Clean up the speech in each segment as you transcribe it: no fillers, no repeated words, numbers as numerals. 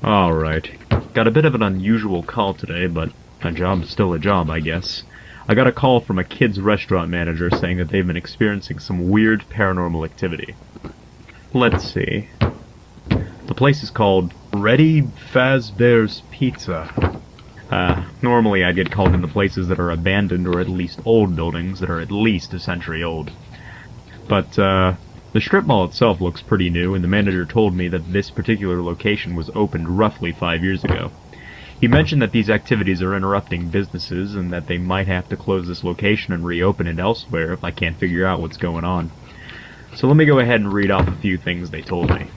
Alright. Got a bit of an unusual call today, but a job's still a job, I guess. I got a call from a kid's restaurant manager saying that they've been experiencing some weird paranormal activity. Let's see. The place is called Freddy Fazbear's Pizza. Normally I'd get called into places that are abandoned or at least old buildings that are at least a century old. But, the strip mall itself looks pretty new, and the manager told me that this particular location was opened roughly 5 years ago. He mentioned that these activities are interrupting businesses and that they might have to close this location and reopen it elsewhere if I can't figure out what's going on. So let me go ahead and read off a few things they told me.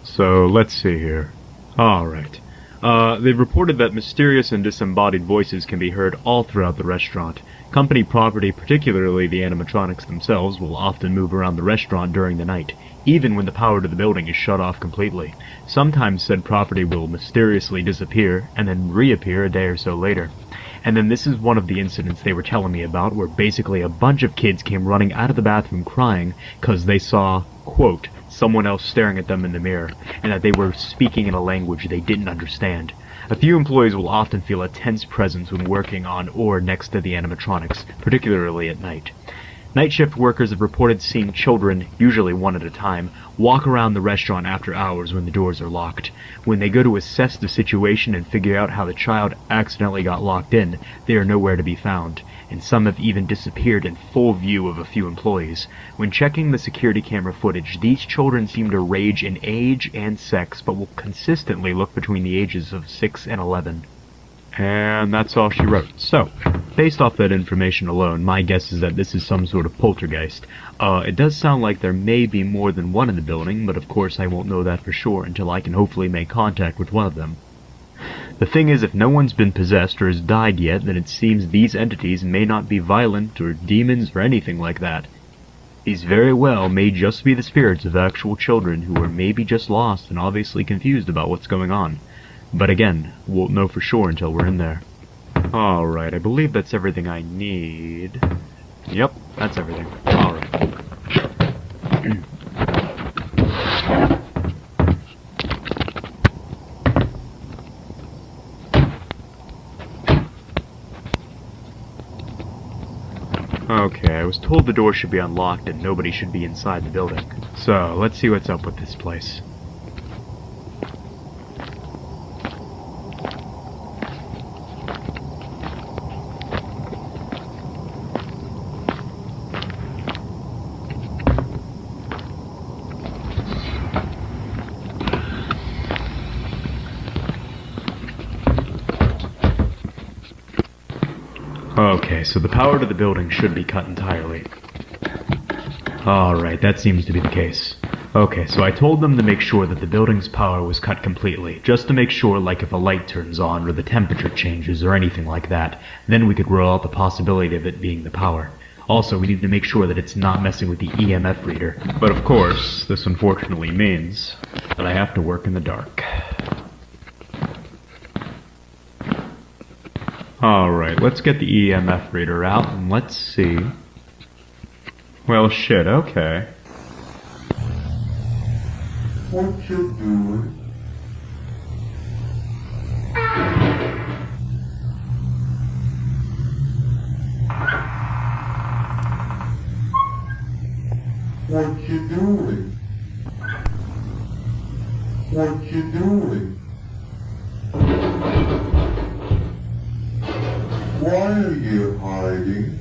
So, let's see here. Alright. They've reported that mysterious and disembodied voices can be heard all throughout the restaurant. Company property, particularly the animatronics themselves, will often move around the restaurant during the night, even when the power to the building is shut off completely. Sometimes said property will mysteriously disappear, and then reappear a day or so later. And then this is one of the incidents they were telling me about, where basically a bunch of kids came running out of the bathroom crying because they saw, quote, someone else staring at them in the mirror, and that they were speaking in a language they didn't understand. A few employees will often feel a tense presence when working on or next to the animatronics, particularly at night. Night shift workers have reported seeing children, usually one at a time, walk around the restaurant after hours when the doors are locked. When they go to assess the situation and figure out how the child accidentally got locked in, they are nowhere to be found, and some have even disappeared in full view of a few employees. When checking the security camera footage, these children seem to range in age and sex, but will consistently look between the ages of 6 and 11. And that's all she wrote. So, based off that information alone, my guess is that this is some sort of poltergeist. It does sound like there may be more than one in the building, but of course I won't know that for sure until I can hopefully make contact with one of them. The thing is, if no one's been possessed or has died yet, then it seems these entities may not be violent or demons or anything like that. These very well may just be the spirits of actual children who are maybe just lost and obviously confused about what's going on. But again, won't know for sure until we're in there. Alright, I believe that's everything I need. Yep, that's everything. Alright. Okay, I was told the door should be unlocked and nobody should be inside the building. So, let's see what's up with this place. Okay, so the power to the building should be cut entirely. Alright, that seems to be the case. Okay, so I told them to make sure that the building's power was cut completely, just to make sure, like if a light turns on or the temperature changes or anything like that, then we could rule out the possibility of it being the power. Also, we need to make sure that it's not messing with the EMF reader. But of course, this unfortunately means that I have to work in the dark. Alright, let's get the EMF reader out and let's see. Well, shit, okay. What you doing? What you doing? What you doing? Why are you hiding?